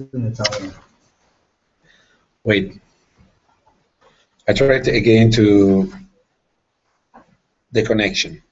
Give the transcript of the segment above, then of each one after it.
gonna tell me. Wait. I tried again to the connection.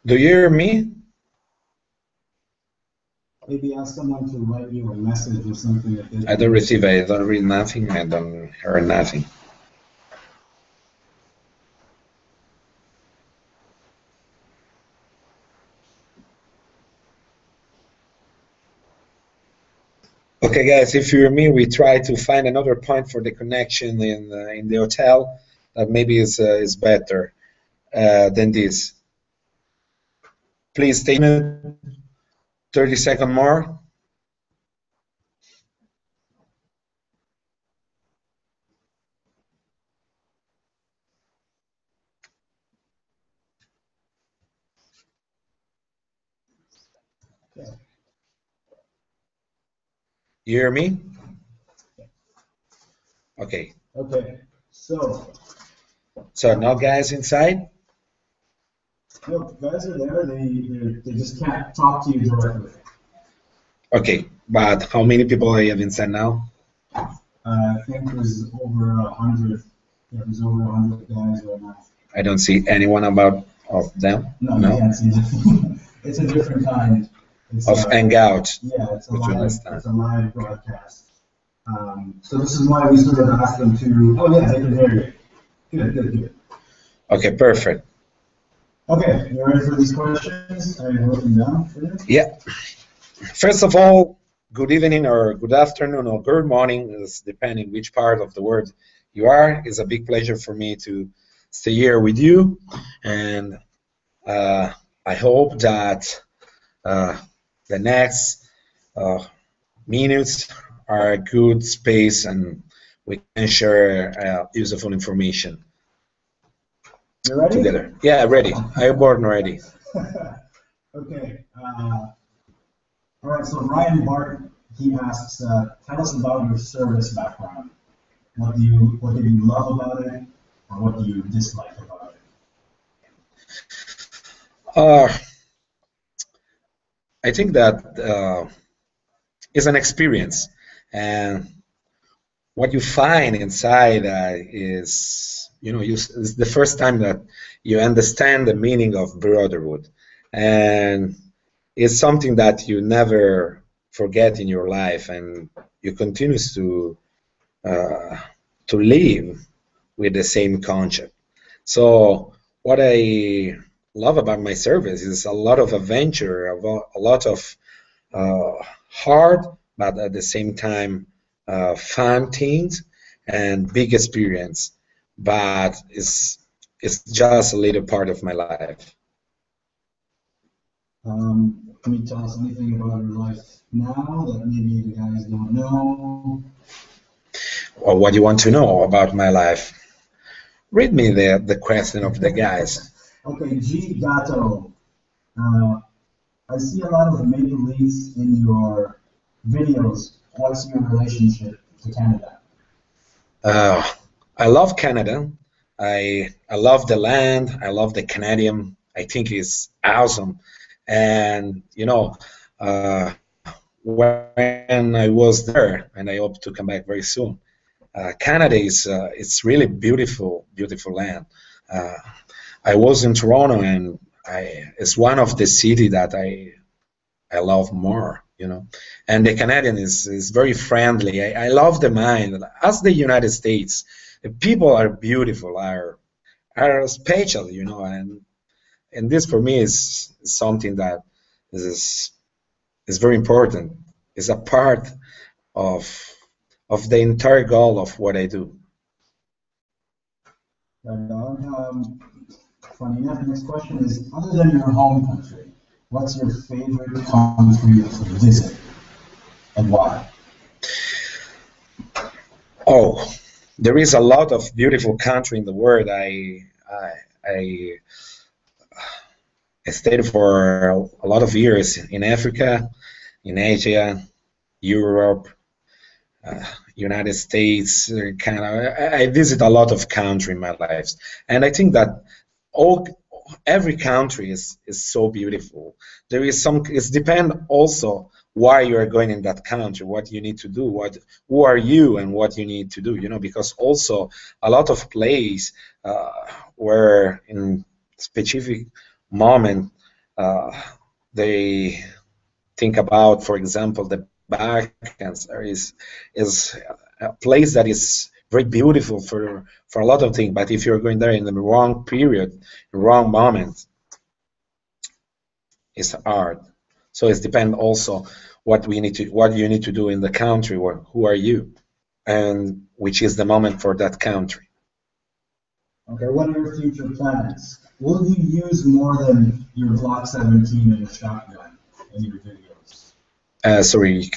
Do you hear me? Maybe ask someone to write you a message or something. I don't receive, I don't read nothing, I don't hear nothing. Okay, guys, if you hear me, we try to find another point for the connection in the hotel that maybe is better than this. Please stay 30 seconds more. Okay. You hear me? Okay. Okay. So now guys inside? look, guys are there. They just can't talk to you directly. Okay, but how many people are you inside now? I think there's over 100. Yeah, there's over 100 guys right now. I don't see anyone of them. No, you can't see them. It's a different kind. It's Of Hangout. Yeah, it's a Understand. live broadcast. So this is why we sort of asked them to. Oh yeah, they can hear you. Good. Okay, perfect. Okay, you ready for these questions? I wrote them down for you. Yeah. First of all, good evening or good afternoon or good morning, is depending which part of the world you are. It's a big pleasure for me to stay here with you, and I hope that the next minutes are a good space and we can share useful information. You ready? Together. Yeah, ready. I'm born ready. Okay. All right, so Ryan Barton, he asks, tell us about your service background. What did you love about it, or what do you dislike about it? I think that is an experience, and what you find inside is, it's the first time that you understand the meaning of brotherhood, and it's something that you never forget in your life, and you continue to live with the same concept. So what I love about my service is a lot of adventure, a lot of hard, but at the same time fun things and big experience. But it's just a little part of my life. Can you tell us anything about your life now that maybe the guys don't know? Or what do you want to know about my life? Read me the question of the guys. Okay, G. Gatto. I see a lot of Maple Leafs in your videos. What's your relationship to Canada? I love Canada. I love the land. I love the Canadian. I think it's awesome. And when I was there, and I hope to come back very soon, Canada is it's really beautiful, beautiful land. Uh, I was in Toronto, and it's one of the city that I love more, you know. And the Canadian is very friendly. I love the mind. As the United States, the people are beautiful, are special, you know, and this for me is something that is is very important. It's a part of the entire goal of what I do. Right on. Funny enough, next question is, other than your home country, what's your favorite country to visit and why? Oh, there is a lot of beautiful country in the world. I, I stayed for a lot of years in Africa, in Asia, Europe, uh, United States, Canada. I visit a lot of country in my life, and I think that all every country is so beautiful. There is some. It's depend also why you are going in that country, what you need to do, what who are you, and what you need to do. You know, because also a lot of place where in specific moment uh, they think about, for example, the Balkans is a place that is very beautiful for a lot of things. But if you're going there in the wrong period, wrong moment, it's hard. So it depends also what you need to do in the country, or who are you, and which is the moment for that country. Okay, what are your future plans? Will you use more than your Glock 17 and a shotgun in your videos? Sorry,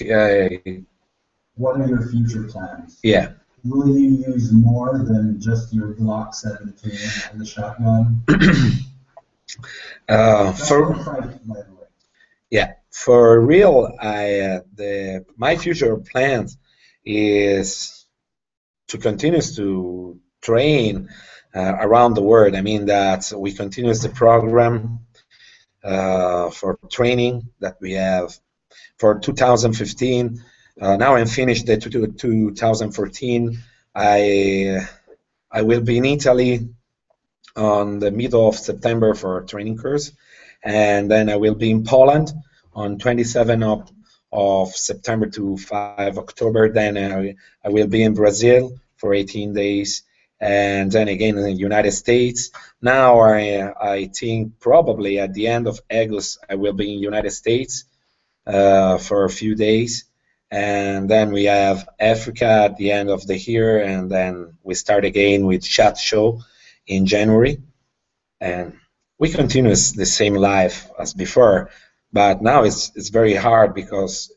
What are your future plans? yeah. Will you use more than just your Glock 17 and the shotgun? That's For private, by the way. Yeah, for real, the my future plans is to continue to train around the world. I mean that we continue the program for training that we have for 2015. Now I'm finished the 2014. I I will be in Italy on the middle of September for a training course, and then I will be in Poland on 27 of September to 5 October. Then I will be in Brazil for 18 days, and then again in the United States. Now I think probably at the end of August I will be in United States for a few days, and then we have Africa at the end of the year, and then we start again with Chat Show in January, and we continue the same life as before, but now it's very hard because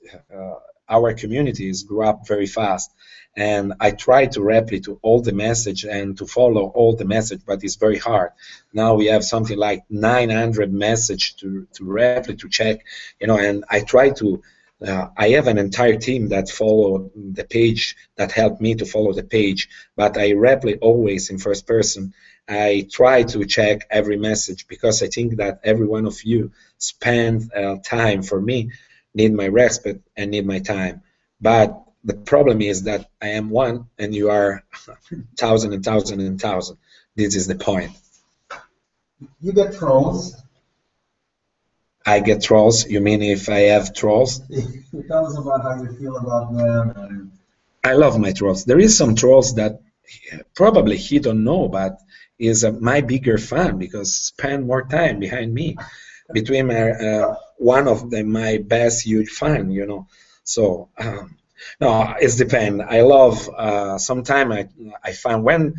our communities grew up very fast, and I try to replicate to all the message and to follow all the message, but it's very hard. Now we have something like 900 message to replicate, to check, you know, and I try to I have an entire team that follow the page, that help me to follow the page, but I replicate always in first person. I try to check every message because I think that every one of you spend time for me, need my respect and need my time. But the problem is that I am one and you are thousand and thousand and thousand. This is the point. You get trolls. I get trolls. You mean if I have trolls? Tell us about how you feel about them. And I love my trolls. There is some trolls that probably he don't know, but is my bigger fan because spend more time behind me, between my, one of them my best huge fan, you know. So no, it's depend. I love sometimes I find when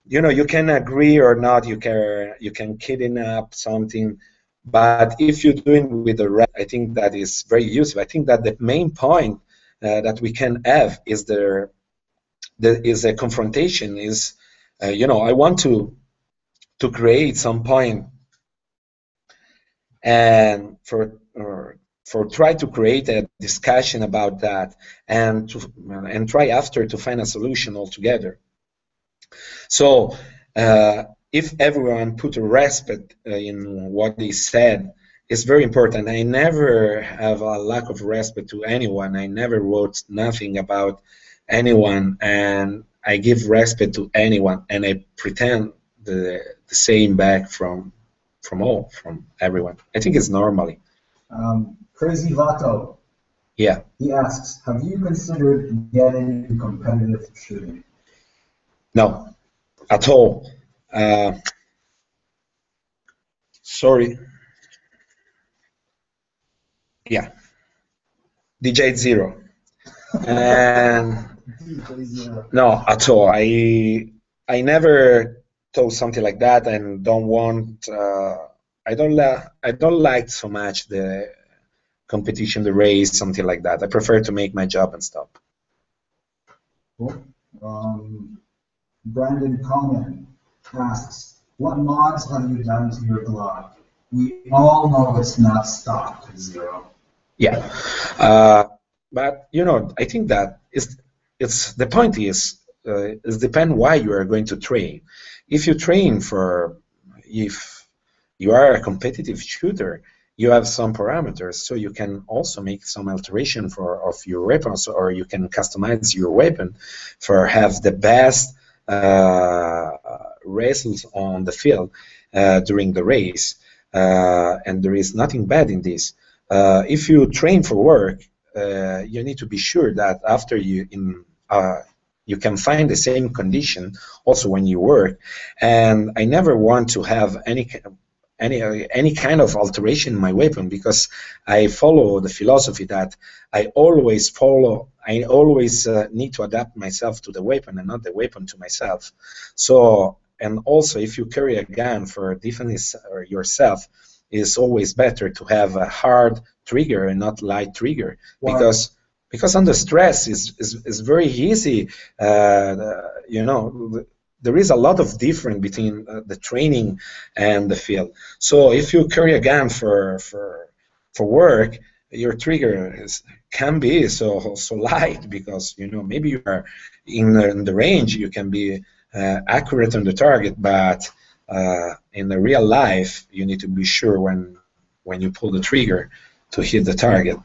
you know you can agree or not, you can kidnap something, but if you're doing with the right, I think that is very useful. I think that the main point that we can have is there is a confrontation. Is you know, I want to create some point and for try to create a discussion about that, and to and try after to find a solution altogether. So if everyone put a respect in what they said, it's very important. I never have a lack of respect to anyone. I never wrote nothing about anyone, and I give respect to anyone, and I pretend the same back from everyone. I think it's normally. Crazy Vato. Yeah. He asks, have you considered getting into competitive shooting? No, at all. Sorry. Yeah. DJ Zero. And no, at all. I never thought something like that, and don't want. I don't like so much the competition, the race, something like that. I prefer to make my job and stop. Cool. Brandon Coleman asks, what mods have you done to your Glock? We all know it's not stock, Zero. Yeah, but I think that it's the point is depend why you are going to train. If you train if you are a competitive shooter, you have some parameters, so you can also make some alteration of your weapons, or you can customize your weapon for have the best results on the field during the race, and there is nothing bad in this. If you train for work, you need to be sure that after you can find the same condition also when you work. And I never want to have any kind of alteration in my weapon, because I follow the philosophy that I always need to adapt myself to the weapon and not the weapon to myself. So, and also if you carry a gun for defense yourself, it's always better to have a hard trigger and not light trigger. Wow. Because under stress is very easy. There is a lot of difference between the training and the field. So if you carry a gun for work, your trigger can be so light, because maybe you are in the range, you can be accurate on the target, but in the real life you need to be sure when you pull the trigger to hit the target.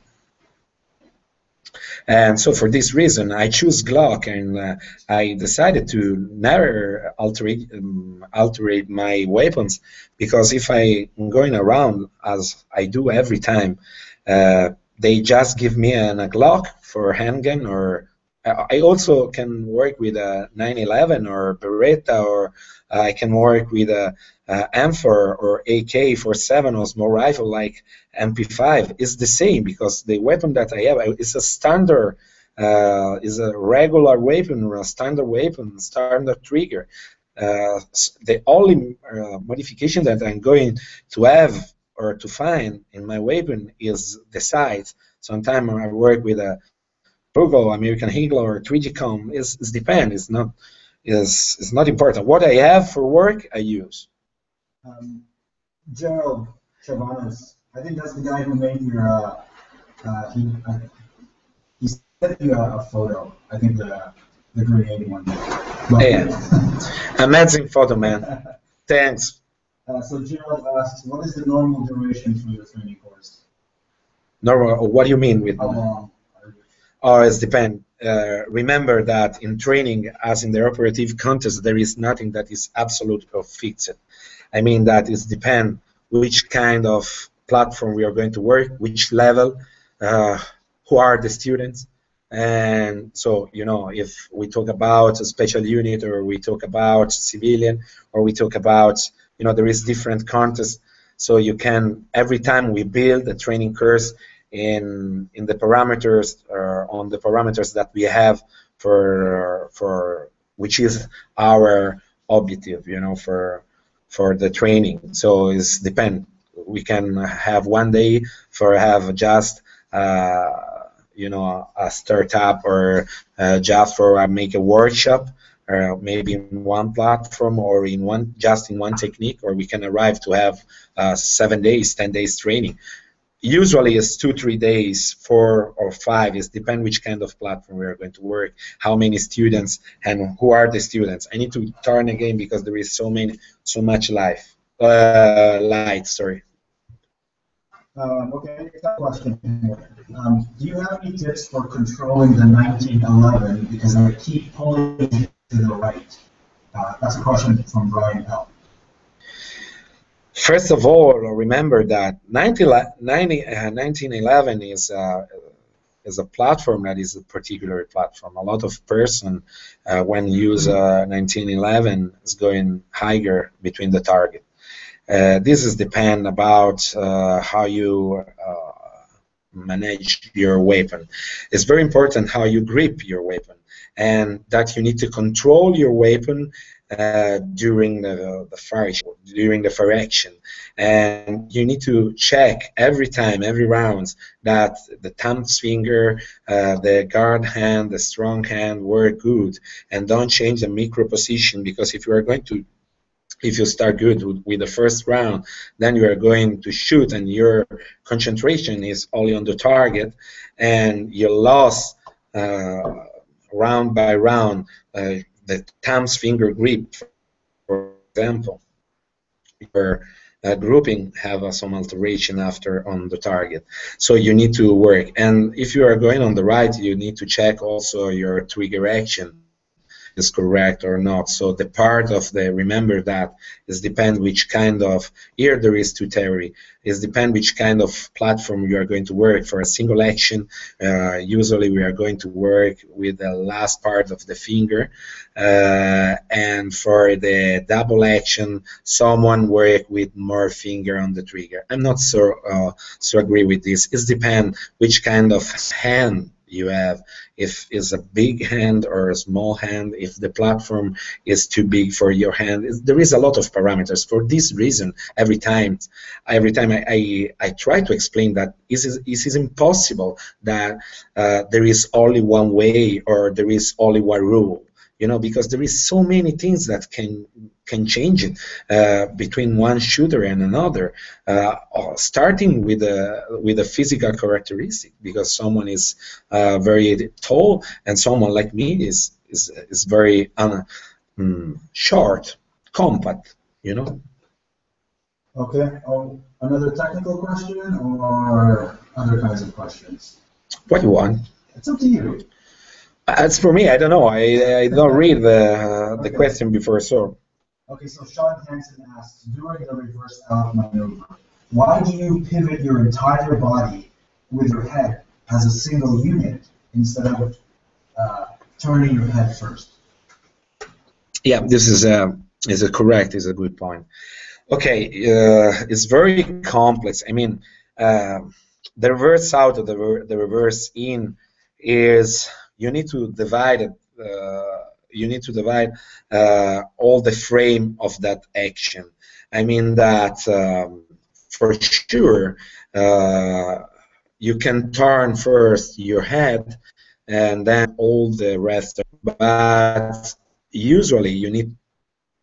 And so for this reason, I choose Glock, and I decided to never alterate my weapons, because if I'm going around as I do every time, they just give me a Glock for handgun, or I also can work with a 911 or Beretta, or I can work with a M4 or AK-47 or small rifle like MP5. It's the same, because the weapon that I have is a standard, is a regular weapon, or a standard weapon, standard trigger. The only modification that I'm going to have or to find in my weapon is the size. Sometimes I work with a Rugal, American Eagle, or 3G-Com. It depends. It's not important. What I have for work, I use. Gerald Chavanas, I think that's the guy who made your. He sent you a photo. I think the grenade one. Yeah, amazing photo, man. Thanks. So Gerald asks, what is the normal duration for your training course? Normal? What do you mean with? How long? It depends. Remember that in training, as in the operative contest, there is nothing that is absolute or fixed. I mean that it depends which kind of platform we are going to work, which level, who are the students. And so, if we talk about a special unit, or we talk about civilian, or we talk about, there is different contests. So you can, every time we build a training course in the parameters, on the parameters that we have for which is our objective, for the training. So it's depend. We can have one day for have just a startup, or just for make a workshop, or maybe in one platform, or in one technique, or we can arrive to have 7 days, 10 days training. Usually it's 2-3 days, 4 or 5. It depends which kind of platform we are going to work, how many students, and who are the students. I need to turn again because there is so much light. Sorry. Okay, question here. Do you have any tips for controlling the 1911, because I keep pulling to the right? That's a question from Brian L. First of all, remember that 1911 is a platform that is a particular platform. A lot of person when use 1911 is going higher between the target. This is depend about how you manage your weapon. It's very important how you grip your weapon, and that you need to control your weapon during the fire action, and you need to check every time, every round, that the thumb finger, the guard hand, the strong hand work good, and don't change the micro position, because if you start good with the first round, then you are going to shoot and your concentration is only on the target, and you lost round by round the thumb finger grip, for example. Your grouping have some alteration after on the target. So you need to work. And if you are going on the right, you need to check also your trigger action is correct or not. So the part of the, remember that, is depend which kind of, here there is two theory, is depend which kind of platform you are going to work. For a single action, usually we are going to work with the last part of the finger, and for the double action, someone work with more finger on the trigger. I'm not so agree with this. It depends which kind of hand you have, if it's a big hand or a small hand, if the platform is too big for your hand. There is a lot of parameters. For this reason, every time I try to explain that it is impossible that there is only one way or there is only one rule. You know, because there is so many things that can change it between one shooter and another, starting with a physical characteristic, because someone is very tall and someone like me is very short, compact, you know. Okay. Oh, another technical question or other kinds of questions? What you want? It's up to you. As for me, I don't know. I don't read the question before, so. Okay, so Sean Hansen asks, during the reverse out maneuver, why do you pivot your entire body with your head as a single unit instead of turning your head first? Yeah, this is a good point. Okay, it's very complex. I mean, the reverse out of the reverse in is, you need to divide it. You need to divide all the frame of that action. I mean that for sure you can turn first your head and then all the rest. But usually you need.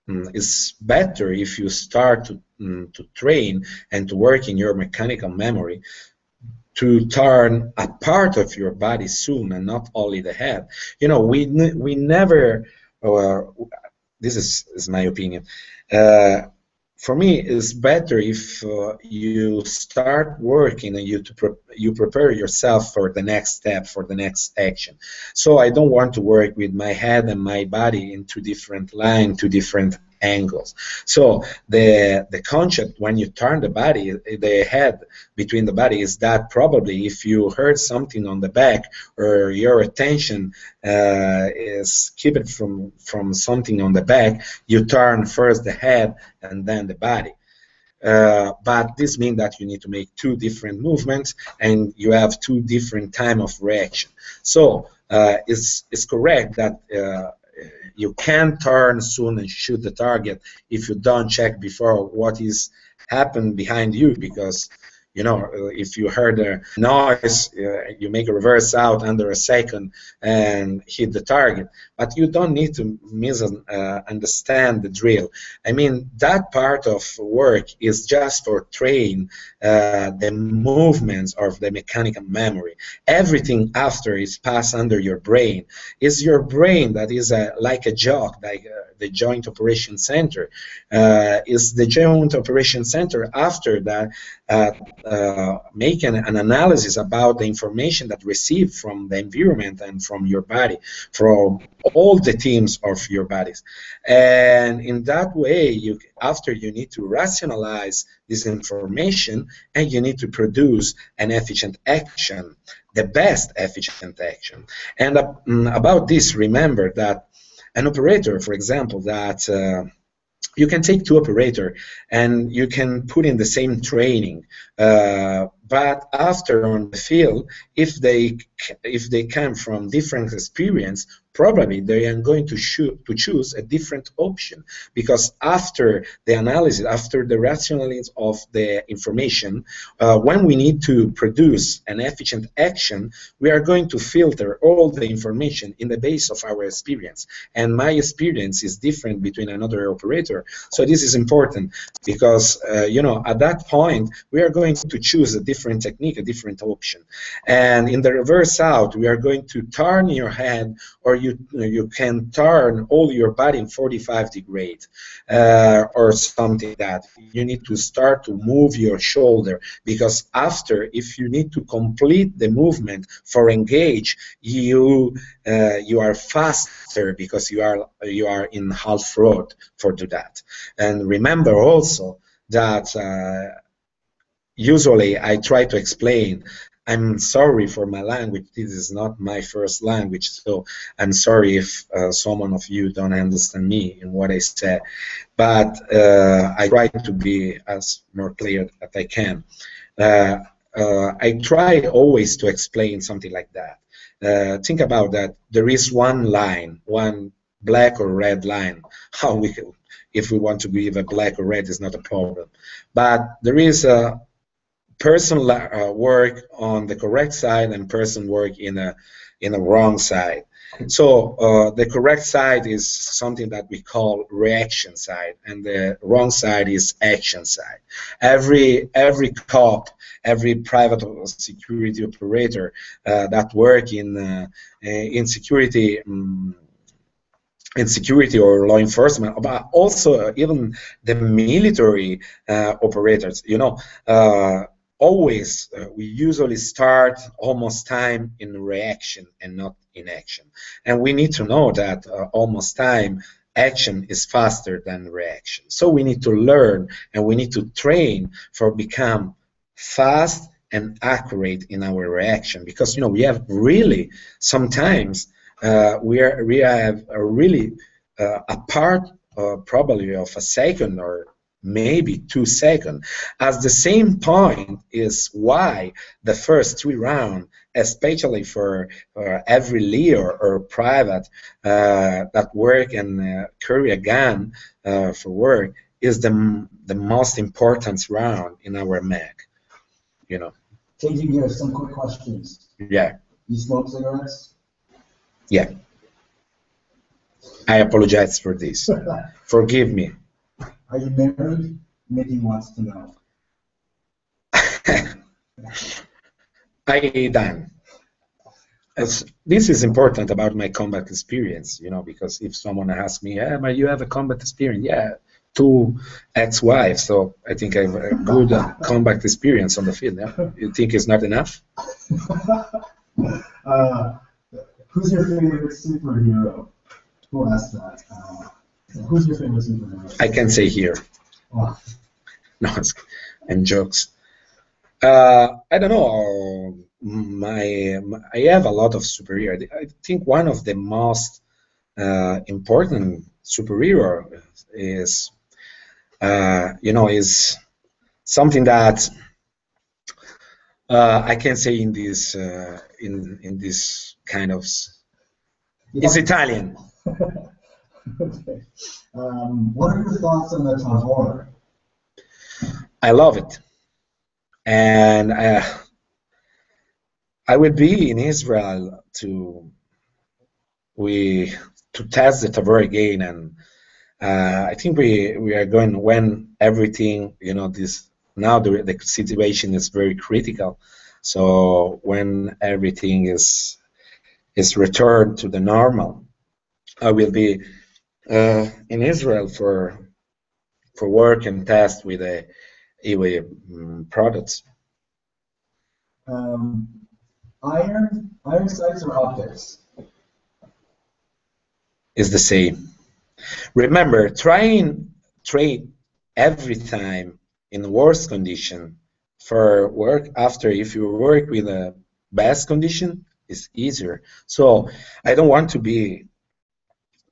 It's better if you start to train and to work in your mechanical memory to turn a part of your body soon and not only the head. You know, we never, this is my opinion, for me it's better if you start working and you prepare yourself for the next step, for the next action. So I don't want to work with my head and my body in two different lines, two different angles. So the concept when you turn the body, the head between the body, is that probably if you heard something on the back or your attention is kept from something on the back, you turn first the head and then the body. But this means that you need to make two different movements and you have two different time of reaction. So it's correct that you can turn soon and shoot the target if you don't check before what is happened behind you, because you know, if you heard a noise, you make a reverse out under a second and hit the target. But you don't need to understand the drill. I mean, that part of work is just for train the movements of the mechanical memory. Everything after is passed under your brain. It's your brain that is like a jog, like the Joint Operation Center. Is the Joint Operation Center after that make an analysis about the information that received from the environment and from your body, from all the teams of your bodies. And in that way, after you need to rationalize this information, and you need to produce an efficient action, the best efficient action. And about this, remember that an operator, for example, that you can take two operators and you can put in the same training, but after on the field, if they come from different experience, probably they are going to choose a different option, because after the analysis, after the rationalization of the information, when we need to produce an efficient action, we are going to filter all the information in the base of our experience. And my experience is different between another operator. So this is important, because at that point we are going to choose a different technique, a different option. And in the reverse out, we are going to turn your head, or you can turn all your body in 45 degrees, or something that you need to start to move your shoulder, because after, if you need to complete the movement for engage, you are faster, because you are in half road for do that. And remember also that usually I try to explain, I'm sorry for my language, this is not my first language, so I'm sorry if someone of you don't understand me in what I said, but I try to be as more clear as I can. I try always to explain something like that. Think about that. There is one line, one black or red line. How we, if we want to give a black or red, is not a problem. But there is a person work on the correct side and person work in a wrong side. So the correct side is something that we call reaction side, and the wrong side is action side. Every cop, every private security operator that work in security. In security or law enforcement, but also even the military operators, always we usually start almost time in reaction and not in action. And we need to know that almost time action is faster than reaction. So we need to learn and we need to train for become fast and accurate in our reaction, because we have really sometimes we have a really a part probably of a second or maybe 2 seconds. As the same point is why the first 3 rounds, especially for every leader or private that work and carry a gun for work, is the most important round in our MAC. Changing gears, some quick questions. Yeah. You smoke cigarettes? Yeah. I apologize for this. Forgive me. Are you married? Mickey wants to know. I done. This is important about my combat experience, because if someone asks me, but you have a combat experience? Yeah, 2 ex-wives, so I think I have a good combat experience on the field. Yeah? You think it's not enough? Who's your favorite superhero? Who asked that? Who's your favorite superhero? I can say here. Oh. No, and jokes. I don't know. I have a lot of superhero. I think one of the most important superhero is, is something that I can say in this in this kind of. It's Italian. Okay. What are your thoughts on the Tavor? I love it, and I will be in Israel to test the Tavor again, and I think we are going, when everything, this now the situation is very critical. So when everything is returned to the normal, I will be in Israel for work and test with EWA products. Iron sights or optics? Is the same. Remember, trying trade every time in worse condition for work after if you work with a best condition is easier. So I don't want to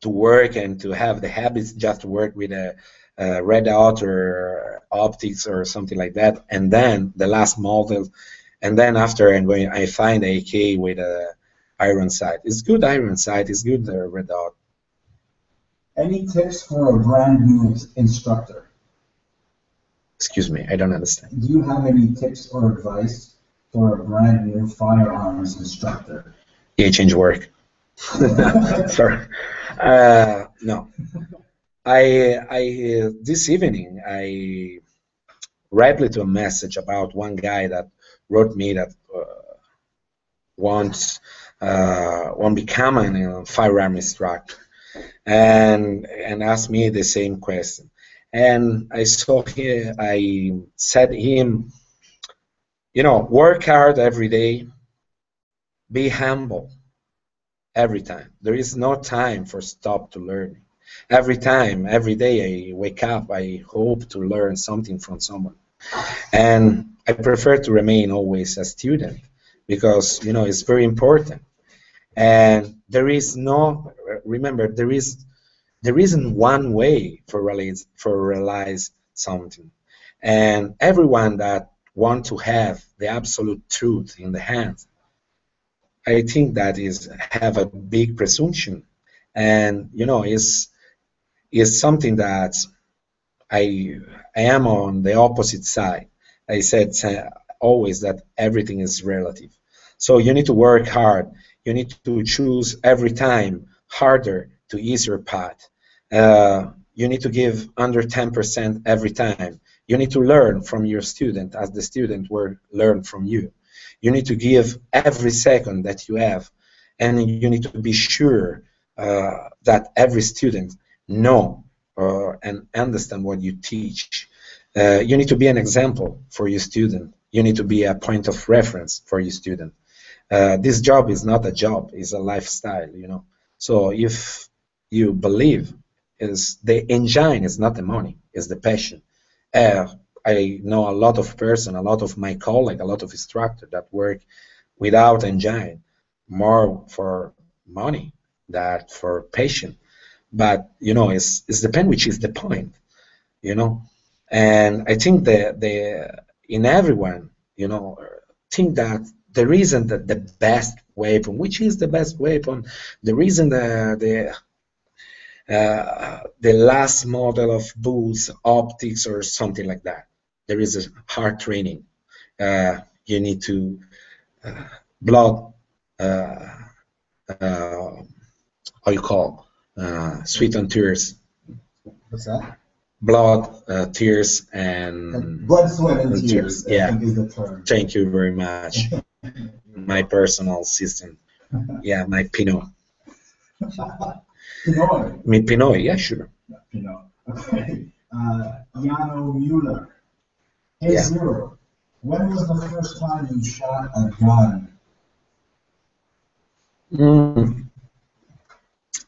work and to have the habits just to work with a red dot or optics or something like that, and then the last model, and then after I find AK with a iron sight. It's good iron sight. It's good red dot. Any tips for a brand new instructor? Excuse me, I don't understand. Do you have any tips or advice for a brand new firearms instructor? Yeah, change work. Sorry. No. I this evening I replied to a message about one guy that wrote me that wants become a firearm instructor and asked me the same question. And I said him, work hard every day, be humble every time. There is no time for stop to learning. Every time, every day I wake up, I hope to learn something from someone. And I prefer to remain always a student because, it's very important. And remember, there isn't one way for realize something. And everyone that want to have the absolute truth in the hand, I think that have a big presumption. And, is something that I am on the opposite side. I said always that everything is relative. So you need to work hard. You need to choose every time harder to easier path. You need to give under 10% every time. You need to learn from your student as the student will learn from you. You need to give every second that you have, and you need to be sure that every student know and understand what you teach. You need to be an example for your student. You need to be a point of reference for your student. This job is not a job, it's a lifestyle, So if you believe is the engine is not the money, it's the passion. I know a lot of person, a lot of my colleague, a lot of instructor that work without engine, more for money than for passion. But it's depend which is the point, And I think the in everyone, think that there isn't the best weapon. Which is the best weapon? There isn't the last model of boots, optics, or something like that. There is a hard training. You need to blood. How you call? Sweat and tears. What's that? Blood, tears, and blood, sweat, and tears. Yeah. I think is the term. Thank you very much. My personal system. Yeah, my Pinot. Pinot. Me Pinot, yeah, sure. Pinot. Okay. Jano Mueller. Hey, Yeah. Zero. When was the first time you shot a gun?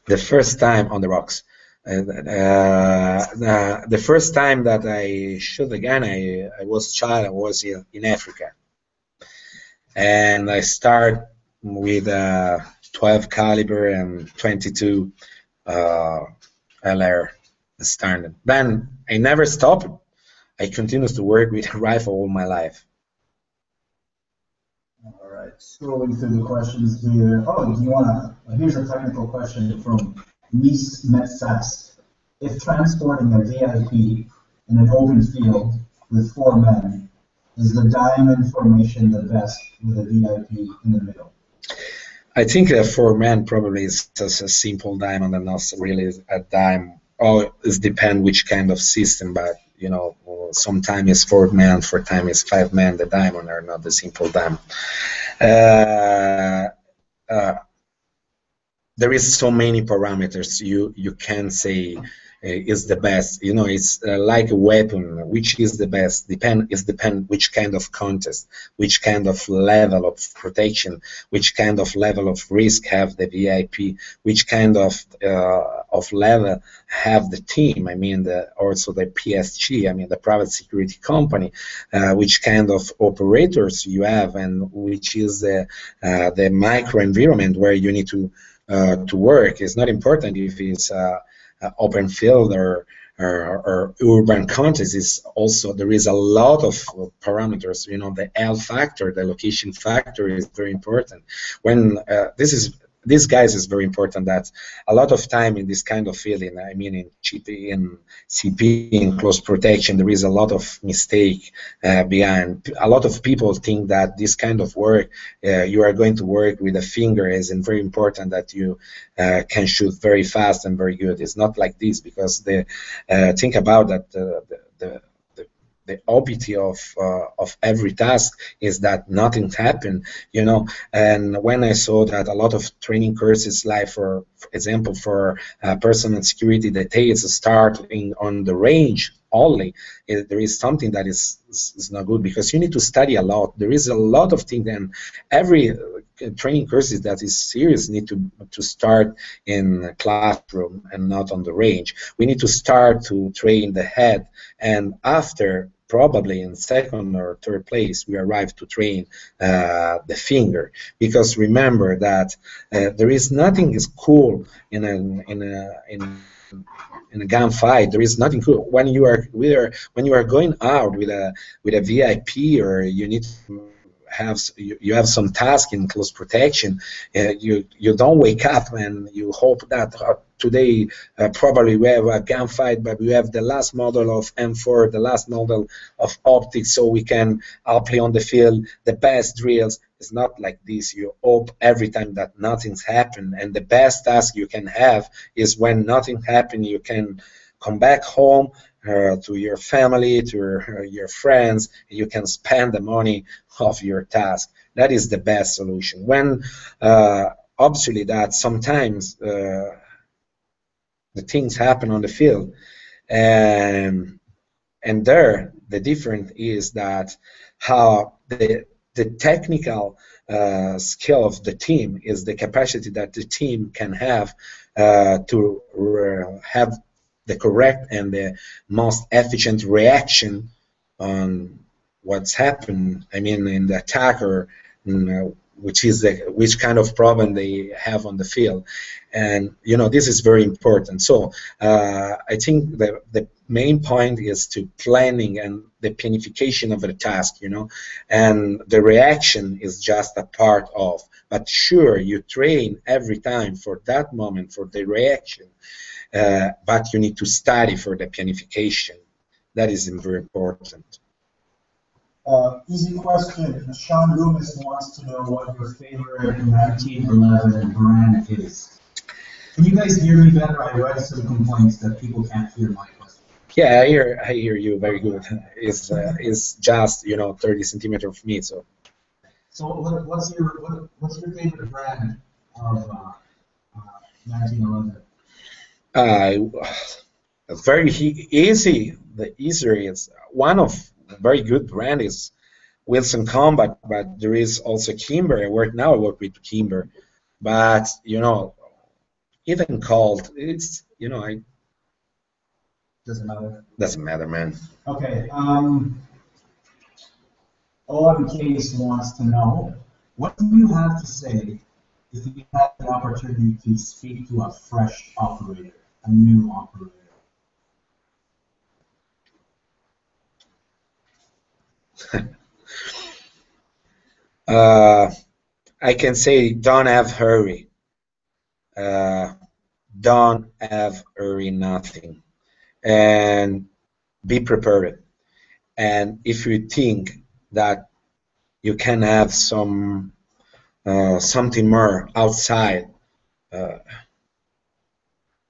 The first time on the rocks. The first time that I shot a gun, I was child. I was in Africa, and I start with 12 caliber and 22 LR standard. Then I never stopped. I continue to work with rifle all my life. All right, scrolling through the questions here. Oh, do you want to? Here's a technical question from Nice Metsas. If transporting a VIP in an open field with 4 men, is the diamond formation the best with a VIP in the middle? I think for men probably it's just a simple diamond and not really a dime. Oh, it depends which kind of system, but sometimes it's 4 men, for time it's 5 men. The diamond are not the simple diamond. There is so many parameters. You can say is the best. You know, it's like a weapon. Which is the best? Depend which kind of contest, which kind of level of protection, which kind of level of risk have the VIP, which kind of level have the team. I mean, also the PSG. I mean, the private security company. Which kind of operators you have, and which is the microenvironment where you need to work. It's not important if it's open field or urban context. Is also, there is a lot of parameters. You know, the L factor, the location factor is very important. When this guys is very important. That a lot of time in this kind of field, I mean in GP, in CP, in close protection, there is a lot of mistake behind. A lot of people think that this kind of work, you are going to work with a finger, is very important that you can shoot very fast and very good. It's not like this, because think about that the objective of every task is that nothing happened, you know. And when I saw that a lot of training courses, like for example for personal security details, starting on the range only, there is something that is not good, because you need to study a lot. There is a lot of things, and every training courses that is serious need to start in a classroom and not on the range. We need to start to train the head, and after, probably in second or third place, we arrive to train the finger. Because remember that there is nothing is cool in a gunfight. There is nothing cool when you are going out with a VIP, or you need to you have some task in close protection. You don't wake up and you hope that today probably we have a gunfight, but we have the last model of M4, the last model of optics, so we can play on the field the best drills. It's not like this. You hope every time that nothing's happened, and the best task you can have is when nothing happened. You can come back home to your family, to your friends. You can spend the money of your task. That is the best solution. When obviously that sometimes the things happen on the field, and there the difference is that how the technical skill of the team is the capacity that the team can have to have the correct and the most efficient reaction on what's happened. I mean, in the attacker, which kind of problem they have on the field, and you know, this is very important. So I think the main point is to planning and the planification of the task, you know, and the reaction is just a part of. But sure, you train every time for that moment, for the reaction. But you need to study for the planification. That is very important. Easy question. Sean Loomis wants to know what your favorite 1911 brand is. Can you guys hear me better? I read some complaints that people can't hear my question. Yeah, I hear you very good. It's just, you know, 30 centimeters from me. So what's your favorite brand of 1911? Very easy. The easier is one of very good brand is Wilson Combat, but there is also Kimber. I work with Kimber, but you know, even called, it's, you know, doesn't matter. Doesn't matter, man. Okay. OM wants to know, what do you have to say if you had the opportunity to speak to a fresh operator, a new operator? I can say, don't have hurry. Don't have hurry nothing, and be prepared. And if you think that you can have some something more outside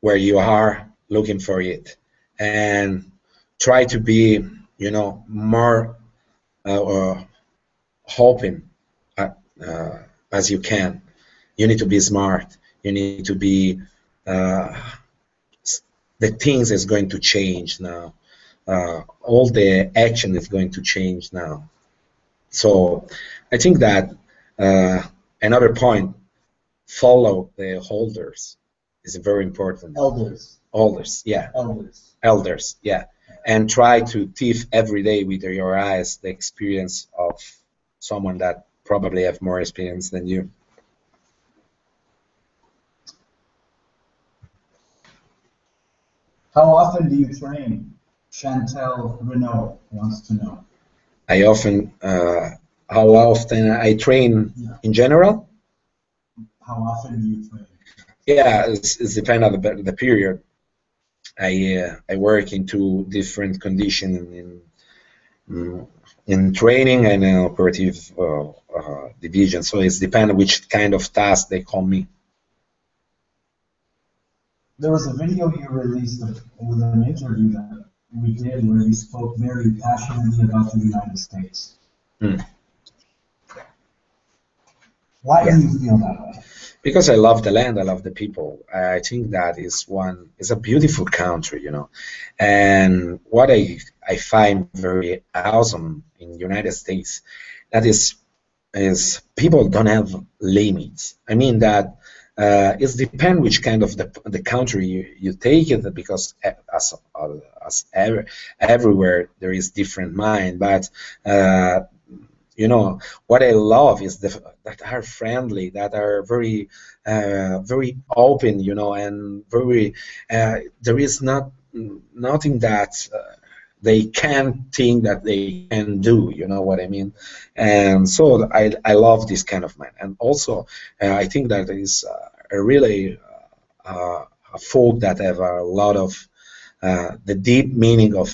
where you are, looking for it, and try to be, you know, more hoping as you can. You need to be smart. You need to be the things is going to change now. All the action is going to change now. So I think that another point, follow the holders is very important. Elders, yeah. Elders, yeah. And try to thief every day with your eyes the experience of someone that probably have more experience than you. How often do you train? Chantel Renault wants to know. I often, how often I train in general? How often do you train? Yeah, it's depend on the period. I work in two different conditions in training and in operative division. So it's depend which kind of task they call me. There was a video you released with an interview that we did where you spoke very passionately about the United States. Why do you feel that way? Because I love the land, I love the people. I think that is a beautiful country, you know. And what I find very awesome in the United States, that is people don't have limits. I mean that it depends which kind of the country you take it, because as everywhere there is different mind. But you know, what I love is that are friendly, that are very very open, you know, and very there is nothing that they can't think that they can do, you know what I mean? And so I love this kind of man. And also I think that is a really a folk that have a lot of the deep meaning of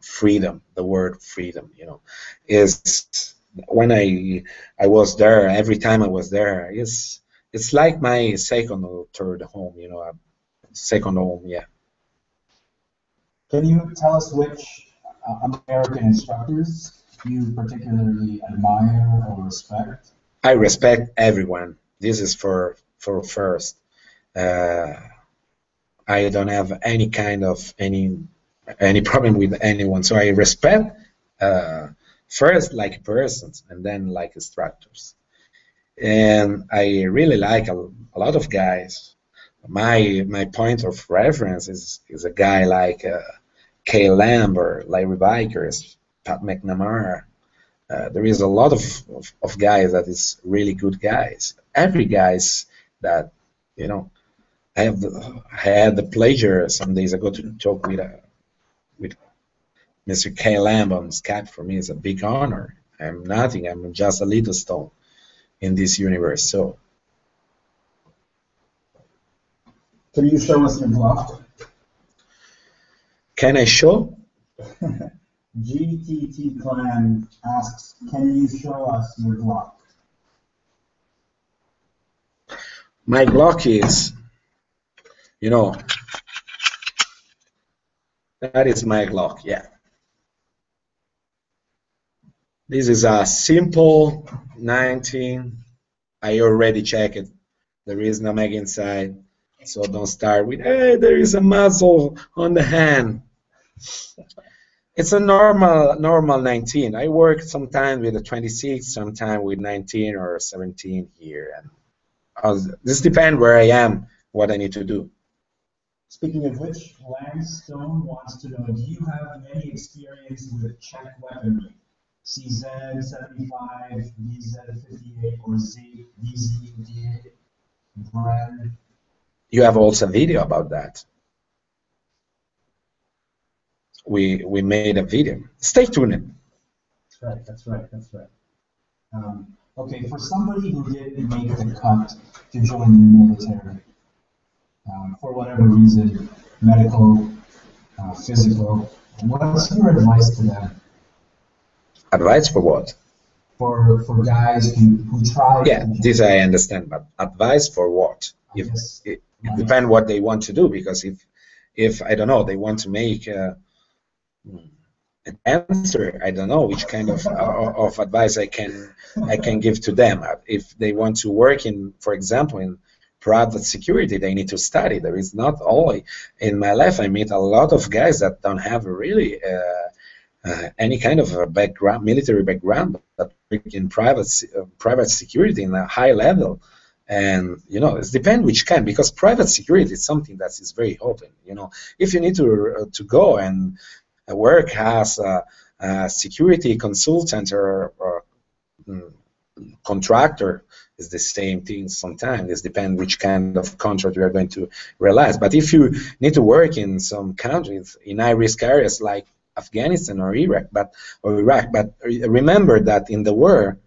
freedom. The word freedom, you know, is when I was there, every time I was there, it's like my second or third home, you know, second home, yeah. Can you tell us which American instructors you particularly admire or respect? I respect everyone. This is for first. I don't have any kind of any problem with anyone. So I respect first like persons and then like instructors. And I really like a lot of guys. My point of reference is a guy like Kay Lambert, Larry Bikers, Pat McNamara. There is a lot of guys that is really good guys. Every guys that, you know, I had the pleasure some days ago to talk with Mr. Kay Lambert on Skype. For me, it's a big honor. I'm nothing. I'm just a little stone in this universe. So, can you show us your block? Can I show? GTT Clan asks, can you show us your Glock? My Glock is, you know, that is my Glock, yeah. This is a simple 19. I already checked it. There is no mag inside. So don't start with, hey, there is a muzzle on the hand. It's a normal 19. I work sometimes with a 26, sometimes with 19 or 17 here. And this depends where I am, what I need to do. Speaking of which, Landstone wants to know, do you have any experience with Czech weaponry? CZ75, VZ58, or VZ58 brand? You have also a video about that. We made a video. Stay tuned. That's right. Okay, for somebody who didn't make the cut to join the military, for whatever reason, medical, physical, what's your advice to them? Advice for what? For guys who try. Yeah, this I understand, but advice for what? If it depends what they want to do, because if I don't know, they want to make an answer, I don't know which kind of advice I can give to them. If they want to work in, for example, in private security, they need to study. There is not only in my life, I meet a lot of guys that don't have really any kind of a background, military background, but work in private security in a high level. And it depends which kind, because private security is something that is very open. If you need to go and work as a security consultant or contractor, is the same thing sometimes. It depends which kind of contract you are going to realize. But if you need to work in some countries in high-risk areas like Afghanistan or Iraq, but remember that in the war,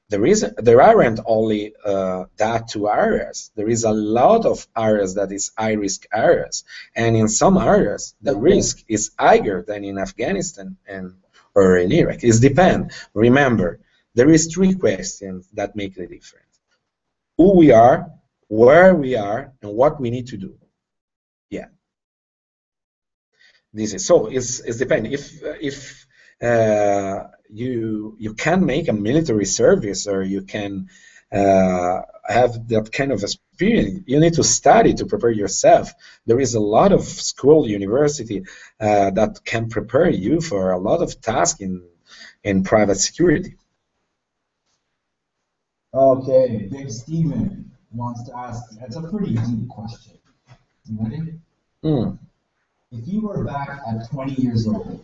there aren't only that two areas. There is a lot of areas that is high-risk areas, and in some areas the risk is higher than in Afghanistan or in Iraq. It depends. Remember, there is three questions that make the difference: who we are, where we are, and what we need to do. Yeah. This is so. It's depends. If you can make a military service, or you can have that kind of experience, you need to study to prepare yourself. There is a lot of school, university that can prepare you for a lot of tasks in private security. Okay, Big Steven wants to ask, it's a pretty deep question. You ready? If you were back at 20 years old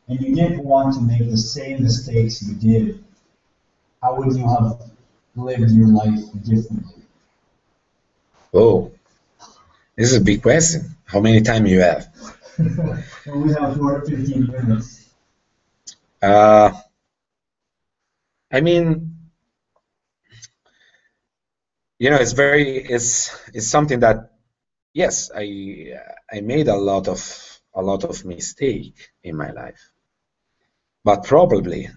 and you didn't want to make the same mistakes you did, how would you have lived your life differently? Oh, this is a big question. How many time you have? Well, we have 15 minutes. I mean, it's something that, yes, I made a lot of mistake in my life, but probably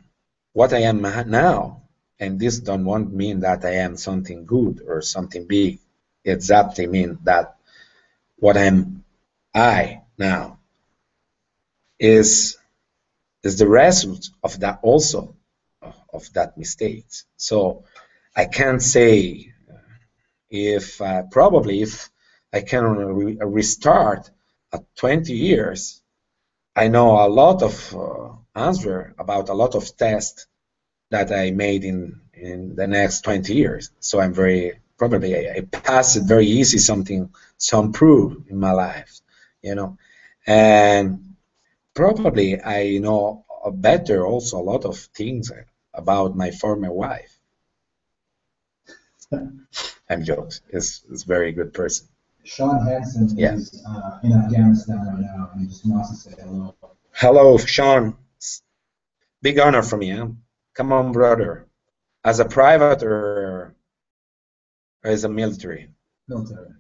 what I am now, and this don't want mean that I am something good or something big. Exactly mean that what I now is the result of that, also of that mistakes. So I can't say if I can restart at 20 years, I know a lot of answer about a lot of tests that I made in the next 20 years. So I'm I passed it very easy, some proof in my life, and probably I know better also a lot of things about my former wife. I'm jokes. Is a very good person. Sean Hansen is in Afghanistan right now, and he just wants to say hello. Hello, Sean. Big honor for me. Huh? Come on, brother. As a private or as a military?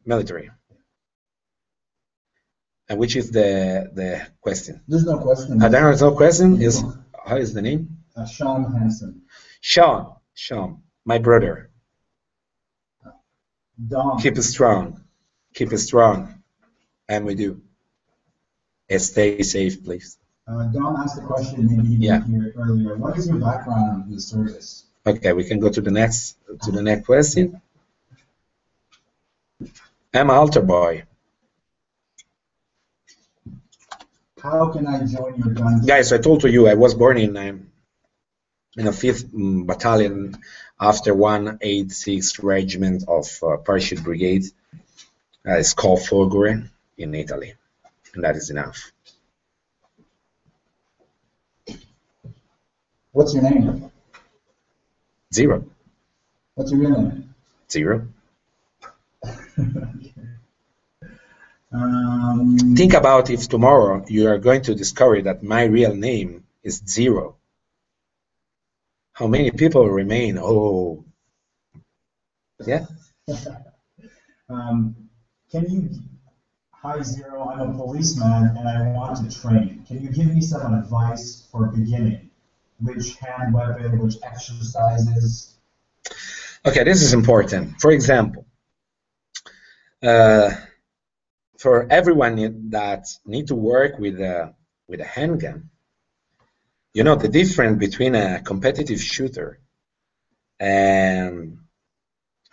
Military. And which is the question? There's no question. There is no question. How is the name? Sean Hansen. Sean, my brother. Don. Keep it strong, and we do. Stay safe, please. Don asked a question maybe you didn't hear earlier. What is your background in the service? Okay, we can go to the next question. I'm an altar boy. How can I join your gun? Guys, I told you I was born in a 5th battalion after 186 regiment of parachute brigade. It's called Folgore in Italy, and that is enough. What's your name? Zero. What's your real name? Zero. Think about if tomorrow you are going to discover that my real name is Zero. How many people remain? Oh, yeah. Hi Zero, I'm a policeman and I want to train. Can you give me some advice for beginning? Which hand weapon, which exercises? Okay, this is important. For example, for everyone that need to work with a handgun, the difference between a competitive shooter and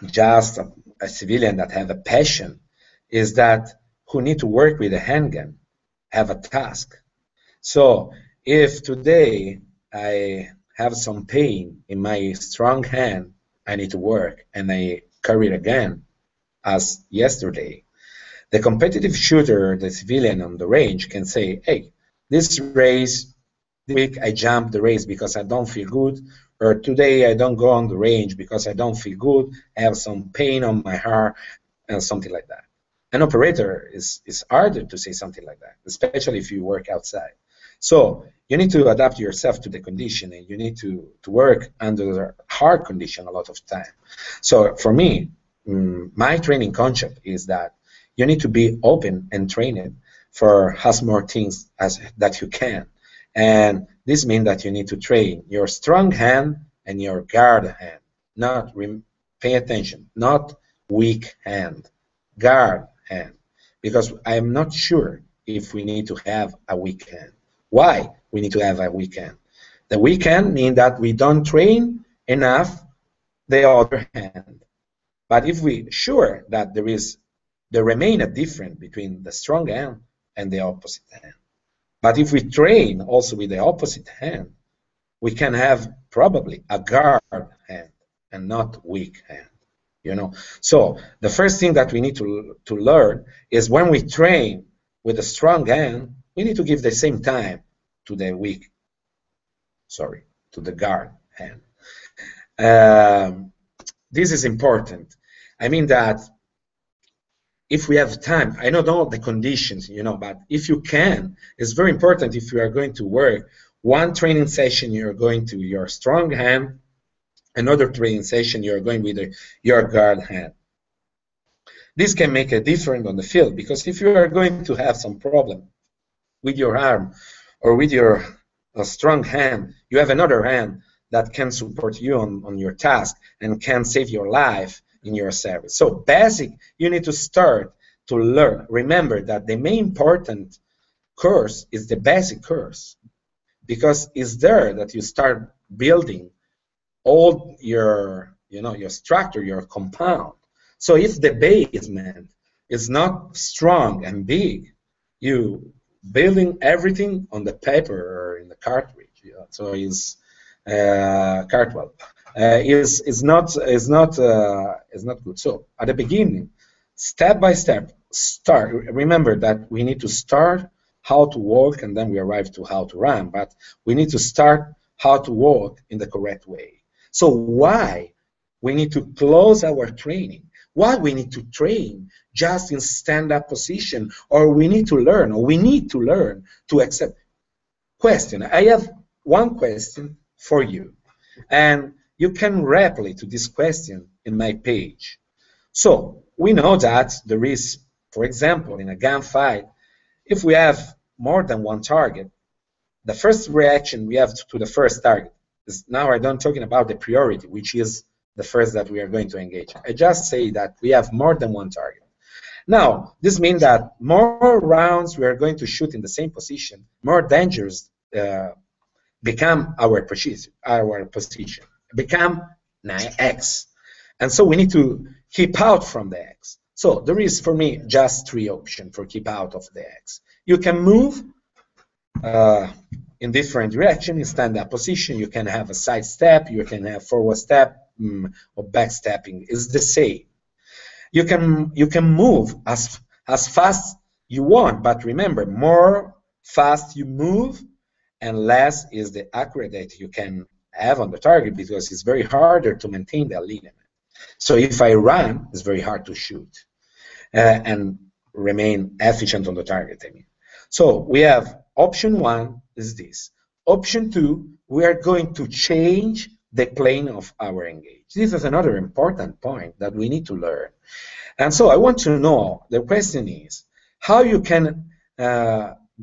just a a civilian that have a passion is that who need to work with a handgun, have a task. So if today I have some pain in my strong hand, I need to work and I carry it again as yesterday. The competitive shooter, the civilian on the range can say, hey, this race, this week I jumped the race because I don't feel good, or today I don't go on the range because I don't feel good, I have some pain on my heart, and something like that. An operator is harder to say something like that, especially if you work outside. So you need to adapt yourself to the condition, and you need to work under hard condition a lot of time. So for me, my training concept is that you need to be open and trained for as more things as that you can. And this means that you need to train your strong hand and your guard hand. Not pay attention, not weak hand, guard hand. Because I'm not sure if we need to have a weak hand. Why we need to have a weak hand? The weak hand means that we don't train enough the other hand. But if we sure that there remain a difference between the strong hand and the opposite hand. But if we train also with the opposite hand, we can have probably a guard hand and not weak hand. You know, so the first thing that we need to learn is when we train with a strong hand, we need to give the same time to the to the guard hand. This is important. I mean that if we have time, I don't know the conditions, you know, but if you can, it's very important if you are going to work one training session, you're going to your strong hand, another training session, you're going with your guard hand. This can make a difference on the field, because if you are going to have some problem with your arm or with your strong hand, you have another hand that can support you on your task and can save your life in your service. So basic, you need to start to learn. Remember that the main important course is the basic course, because it's there that you start building all your, you know, your structure, your compound. So if the basement is not strong and big, you building everything on the paper or in the cartridge. You know? So it's cartwell. Is not good. So at the beginning, step by step, start. Remember that we need to start how to walk, and then we arrive to how to run. But we need to start how to walk in the correct way. So why we need to close our training? Why we need to train just in stand-up position, or we need to learn, to accept. Question. I have one question for you, and you can reply to this question in my page. So we know that there is, for example, in a gunfight, if we have more than one target, the first reaction we have to the first target is, now I don't talking about the priority, which is the first that we are going to engage. I just say that we have more than one target. Now, this means that more rounds we are going to shoot in the same position, more dangerous become our position, become 9x. And so we need to keep out from the X. So there is, for me, just 3 options for keep out of the X. You can move in different direction in stand-up position. You can have a side step, you can have forward step, or back stepping. It's the same. You can move as fast you want, but remember, more fast you move and less is the accurate that you can have on the target, because it's very harder to maintain the alignment. So if I run, it's very hard to shoot and remain efficient on the target. I mean, so we have option 1 is this. Option 2, we are going to change the plane of our engage. This is another important point that we need to learn. And so I want to know, the question is, how you can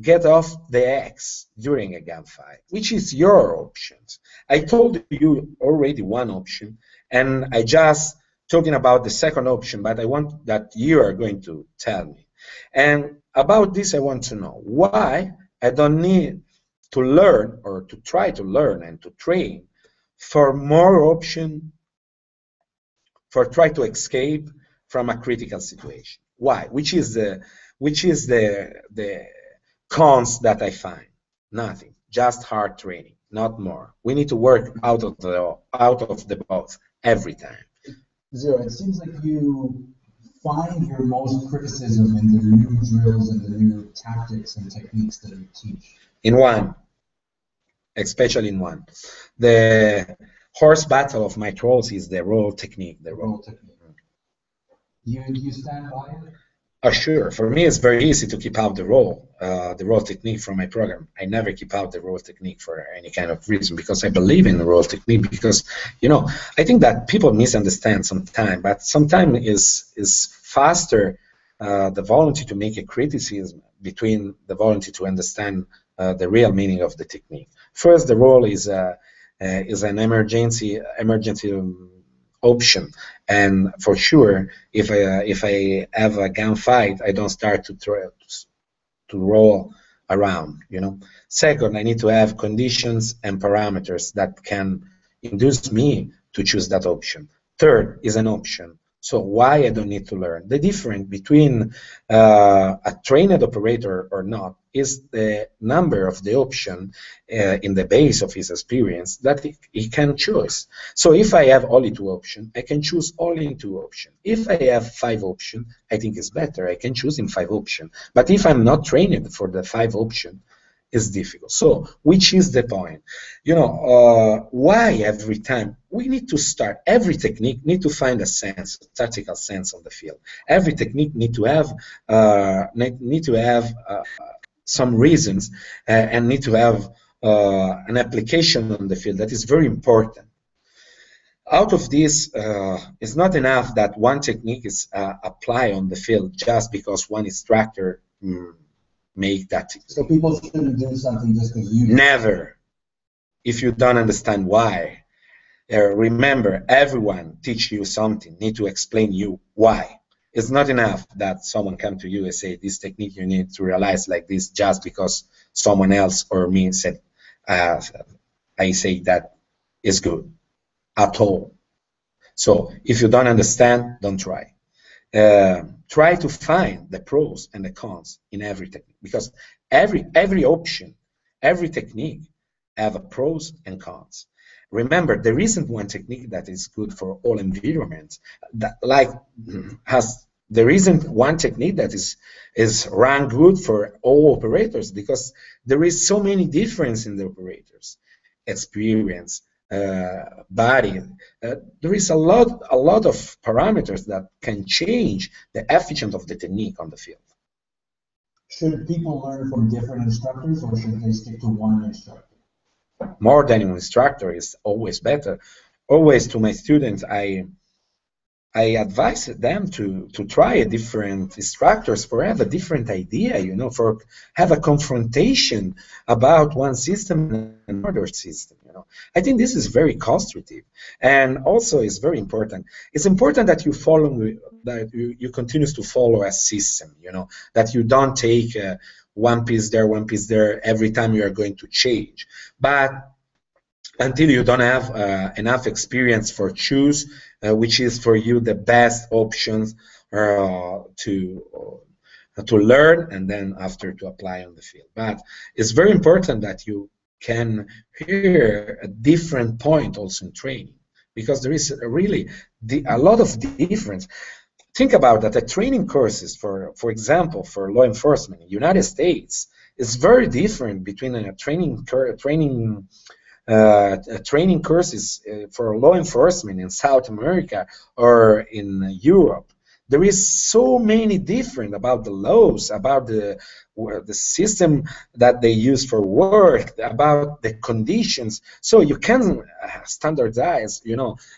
get off the X during a gunfight, which is your options. I told you already one option, and I just talking about the second option, but I want that you are going to tell me. And about this, I want to know why I don't need to learn or to try to learn and to train for more option, for try to escape from a critical situation. Why? Which is the cons that I find? Nothing. Just hard training, not more. We need to work out of the box every time. Zero, it seems like you find your most criticism in the new drills and the new tactics and techniques that you teach. In one, especially in one. The horse battle of my trolls is the roll technique. The roll technique. You stand by it? Oh, sure. For me, it's very easy to keep out the roll technique from my program. I never keep out the roll technique for any kind of reason because I believe in the roll technique. Because I think that people misunderstand sometimes, but sometimes is faster the volunteer to make a criticism between the volunteer to understand the real meaning of the technique. First, the roll is an emergency option, and for sure, if I have a gunfight, I don't start to roll around. Second, I need to have conditions and parameters that can induce me to choose that option. Third is an option. So why I don't need to learn? The difference between a trained operator or not is the number of the option in the base of his experience that he can choose. So if I have only 2 options, I can choose only 2 options. If I have 5 options, I think it's better. I can choose in 5 options. But if I'm not trained for the 5 options, it's difficult. So, which is the point? Why every time we need to start? Every technique need to find a sense, tactical sense on the field. Every technique need to have some reasons and need to have an application on the field that is very important. Out of this, it's not enough that one technique is applied on the field just because one instructor make that. So people shouldn't do something just because you... Never. If you don't understand why. Remember, everyone teach you something, need to explain you why. It's not enough that someone come to you and say, this technique you need to realize like this just because someone else or me said, I say that is good at all. So if you don't understand, don't try. Try to find the pros and the cons in every technique, because every option, every technique have a pros and cons. Remember, there isn't one technique that is good for all environments. There isn't one technique that is run good for all operators, because there is so many difference in the operators, experience, body. There is a lot of parameters that can change the efficiency of the technique on the field. Should people learn from different instructors, or should they stick to one instructor? More than an instructor is always better. Always to my students, I advise them to try different instructors for have a different idea, for have a confrontation about one system and another system. I think this is very constructive, and also is very important. It's important that you follow, that you continue to follow a system. That you don't take one piece there every time you are going to change, but until you don't have enough experience for choose which is for you the best options to learn, and then after to apply on the field. But it's very important that you can hear a different point also in training, because there is really a lot of difference. Think about that. The training courses, for example, for law enforcement in the United States, is very different between a training courses for law enforcement in South America or in Europe. There is so many different about the laws, about the system that they use for work, about the conditions. So you can standardize,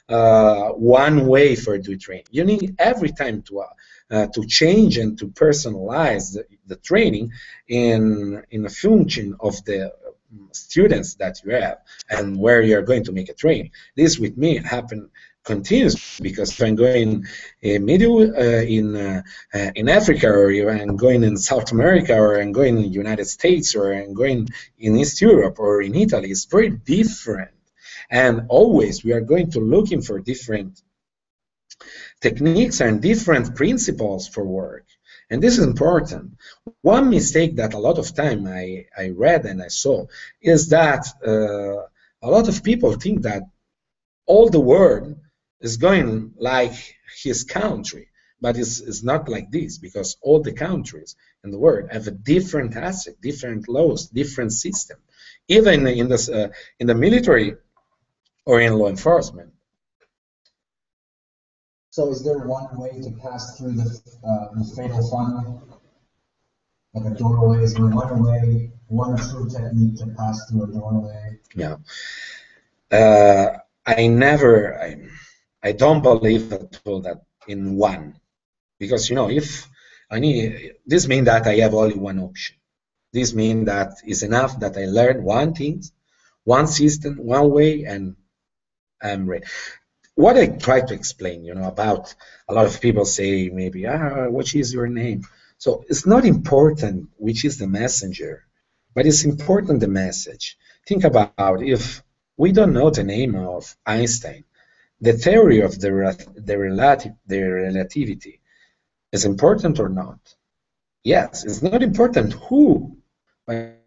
one way for do training. You need every time to change and to personalize the training in a function of the students that you have and where you're going to make a training. This with me happen continuously, because if I'm going in Africa, or I'm going in South America, or I'm going in the United States, or I'm going in East Europe or in Italy, it's very different. And always we are going to looking for different techniques and different principles for work. And this is important. One mistake that a lot of time I read and I saw is that a lot of people think that all the world is going like his country, but it's not like this, because all the countries in the world have a different asset, different laws, different system, even in the military or in law enforcement. So is there one way to pass through the fatal funnel? Like a doorway, is there one way, one true technique to pass through a doorway? Yeah. I don't believe at all that in one, because if I need, this means that I have only one option. This means that it's enough that I learn one thing, one system, one way, and I'm ready. What I try to explain, about a lot of people say maybe, what is your name? So it's not important which is the messenger, but it's important the message. Think about if we don't know the name of Einstein, the theory of the relativity is important or not? Yes, it's not important who, but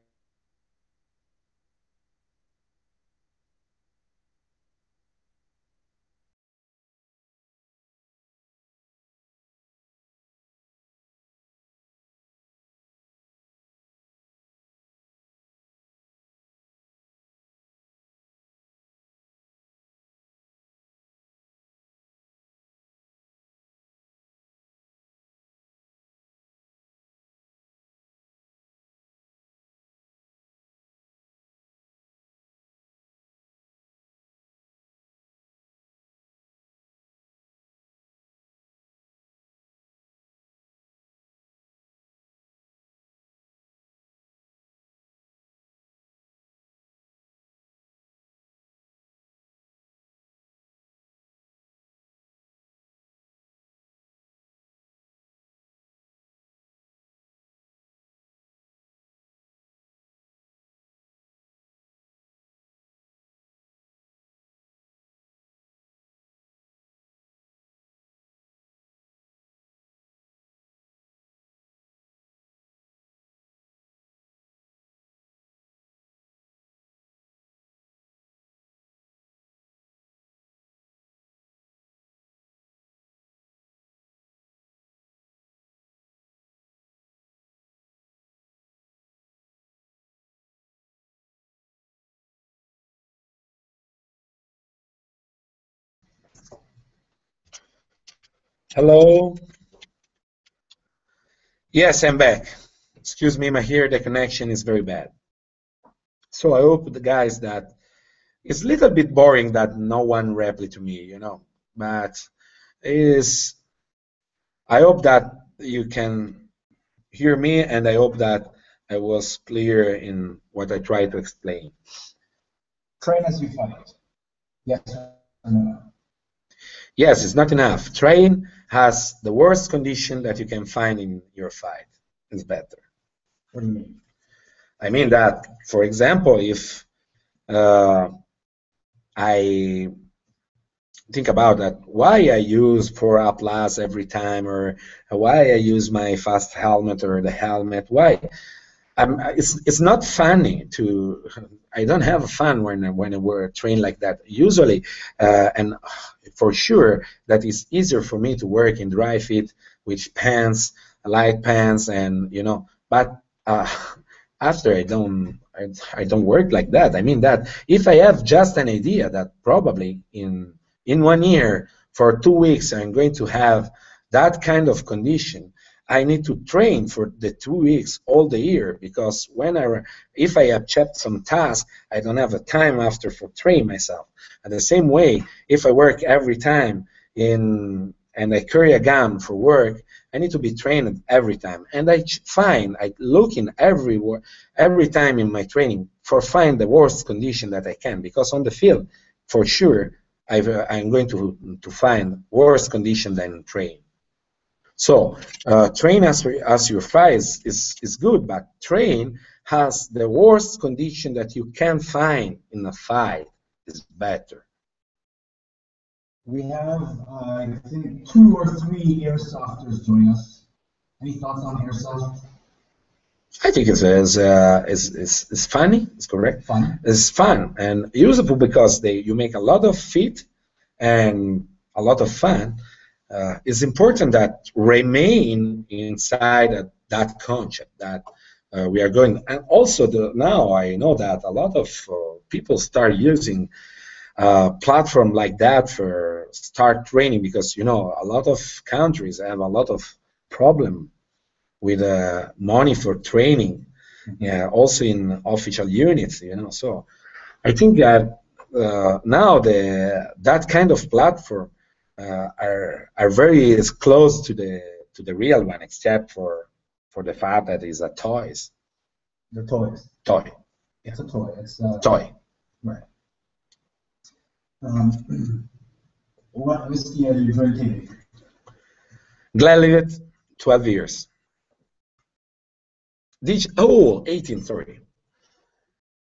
hello? Yes, I'm back. Excuse me, here the connection is very bad. So I hope the guys that it's a little bit boring that no one replied to me, but is I hope that you can hear me, and I hope that I was clear in what I tried to explain. Train as you fight. Yes or no? Yes, it's not enough. Train has the worst condition that you can find in your fight. It's better. What do you mean? I mean that, for example, if I think about that, why I use 4 plus every time, or why I use my fast helmet or the helmet, why? It's not funny to. I don't have fun when I wear a train like that. Usually, and for sure, that is easier for me to work in dry fit with pants, light pants, and But after I don't work like that. I mean that if I have just an idea that probably in 1 year for 2 weeks I'm going to have that kind of condition, I need to train for the 2 weeks all the year, because if I accept some task, I don't have the time after for train myself. And the same way, if I work every time and I carry a gun for work, I need to be trained every time. And I look in every time in my training find the worst condition that I can, because on the field, for sure, I'm going to find worse condition than train. So train as your fight is good, but train has the worst condition that you can find in a fight is better. We have, I think, 2 or 3 airsofters join us. Any thoughts on airsoft? I think it's funny. It's correct. Fun. It's fun and useful because you make a lot of fit and a lot of fun. It's important that remain inside that concept that we are going. And also now I know that a lot of people start using platform like that for start training because a lot of countries have a lot of problem with money for training, yeah, also in official units, So I think that now that kind of platform are very close to the real one, except for the fact that it's a toys. The toys. Toy. It's a toy. It's toy. Right. What whiskey are you drinking? Glenlivet, 12 years. 18, sorry.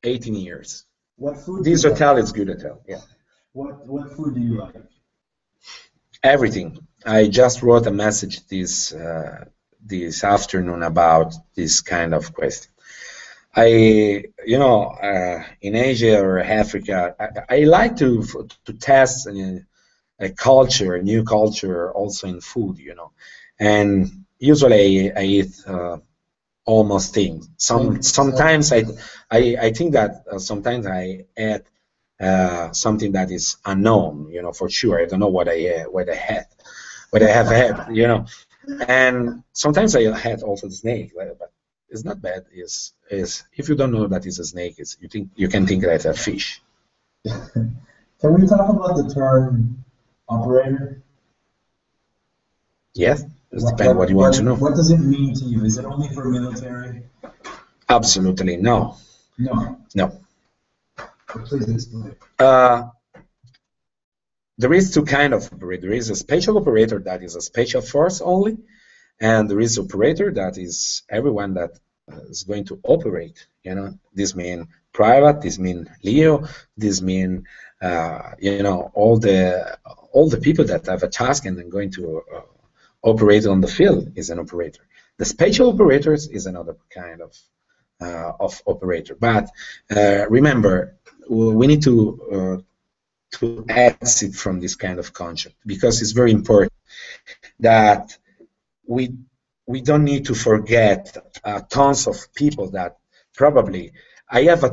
18 years. What food? This hotel is good hotel, yeah. What food do you like? Everything. I just wrote a message this afternoon about this kind of question. In Asia or Africa, I like to test a culture, a new culture, also in food, And usually I eat almost things. Sometimes I think that sometimes I add something that is unknown, for sure. I don't know what I have had, And sometimes I had also the snake, but it's not bad. Is if you don't know that it's a snake, you can think that it's a fish. Can we talk about the term operator? Yes, it depends what you want to know. What does it mean to you? Is it only for military? Absolutely no. No. No. Please explain. There is two kinds of operator. There is a special operator that is a special force only, and there is operator that is everyone that is going to operate. This means private. This means Leo. This means all the people that have a task and are going to operate on the field is an operator. The special operators is another kind of operator. But remember, we need to exit from this kind of concept because it's very important that we don't need to forget tons of people that probably I have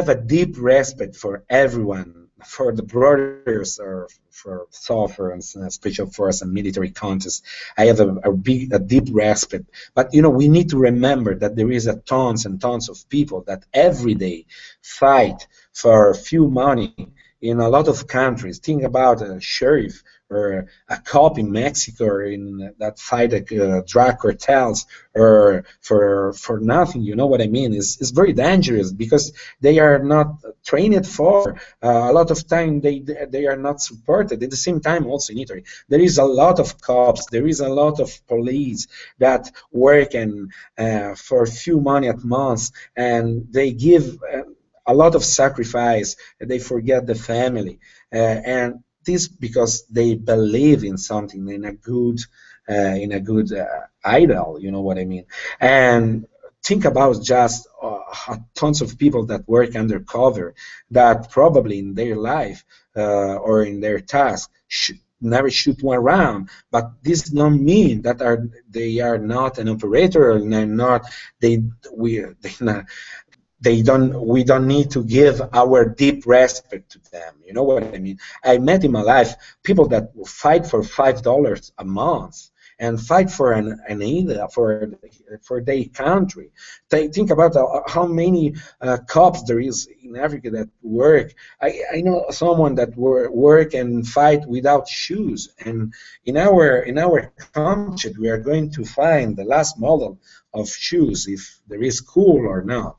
a deep respect for everyone, for the brothers or for software and special force and military contests. I have a deep respect, but we need to remember that there is tons and tons of people that every day fight for few money in a lot of countries. Think about a sheriff or a cop in Mexico or that fight drug cartels or for nothing. You know what I mean? It's very dangerous because they are not trained for. A lot of time they are not supported. At the same time, also in Italy, there is a lot of cops. There is a lot of police that work and for few money at months, and they give a lot of sacrifice. They forget the family, and this because they believe in something, in a good idol. You know what I mean? And think about just tons of people that work undercover that probably in their life or in their task never shoot one round, but this does not mean that they are not an operator or they're not we don't need to give our deep respect to them. You know what I mean? I met in my life people that fight for $5 a month and fight for an area for their country. They think about how many cops there is in Africa that work. I know someone that work and fight without shoes, and in our country we are going to find the last model of shoes if there is cool or not.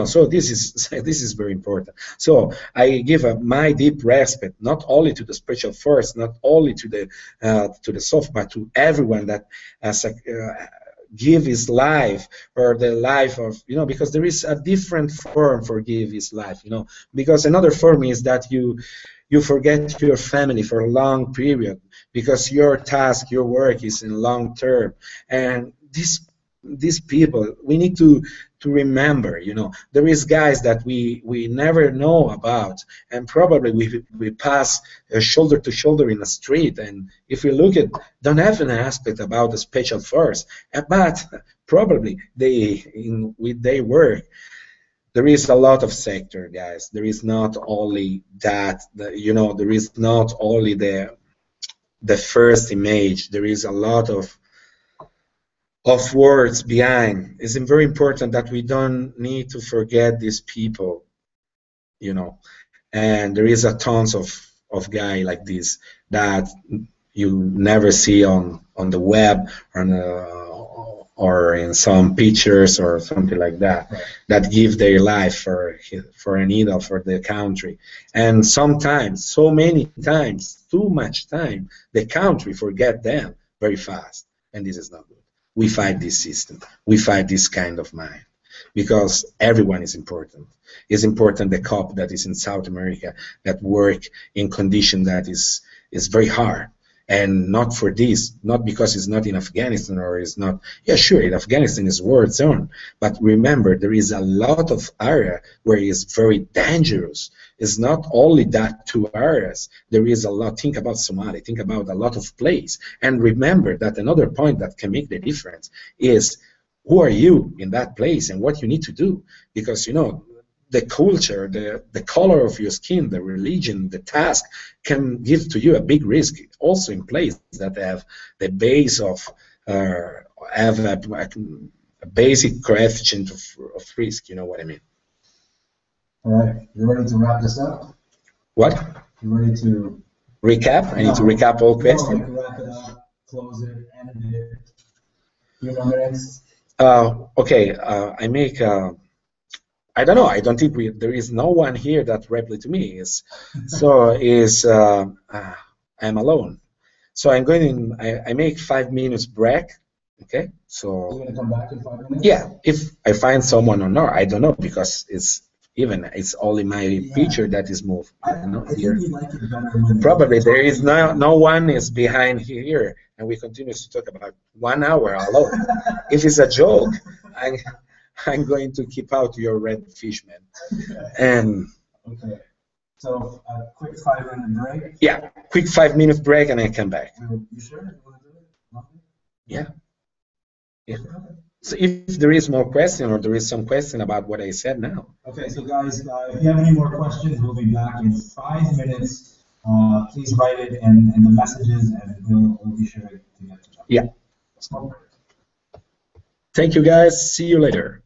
So this is very important. So I give my deep respect not only to the special force, not only to the soft, but to everyone that give his life or the life of because there is a different form for give his life. Because another form is that You forget your family for a long period because your task, your work is in long term. And these people, we need to remember, there is guys that we never know about, and probably we pass shoulder to shoulder in the street, and if we look at, don't have an aspect about the special force, but probably with their work, there is a lot of sector, guys. There is not only that, there is not only the first image. There is a lot of words behind. It's very important that we don't need to forget these people, and there is a tons of guy like this that you never see on the web or in some pictures or something like that, right, that give their life for an idol, for the country. And sometimes, so many times, too much time, the country forget them very fast, and this is not good. We fight this system. We fight this kind of mind because everyone is important. It's important the cop that is in South America that work in condition that is very hard, and not for this, not because it's not in Afghanistan or it's not. Yeah, sure, in Afghanistan is war zone, but remember there is a lot of area where it's very dangerous. It's not only that two areas. There is a lot. Think about Somalia. Think about a lot of place. And remember that another point that can make the difference is who are you in that place and what you need to do. Because the culture, the color of your skin, the religion, the task can give to you a big risk. Also in place that have the base of have a basic coefficient of risk. You know what I mean? All right, you ready to wrap this up? What? You ready to recap? I need to recap all questions. Wrap it up, close it, end it. 3 more minutes. Okay, I make. I don't know. I don't think there is no one here that replied to me. I'm alone. So I'm going. I make 5 minutes break. Okay. So. You're gonna come back in 5 minutes. Yeah, if I find someone or not, I don't know because it's only my picture that is moved. I think you like it better when probably there is no one is behind here, and we continue to talk about 1 hour alone. If it's a joke, I'm going to keep out your red fish, man. And okay, so a quick 5-minute break. Yeah, quick 5-minute break, and I come back. You sure you want to do it? Nothing? Yeah. Yeah. So if there is more question or there is some question about what I said now. Okay, so guys, if you have any more questions, we'll be back in 5 minutes. Please write it in the messages, and we'll be sure to get to them. Yeah. Thank you, guys. See you later.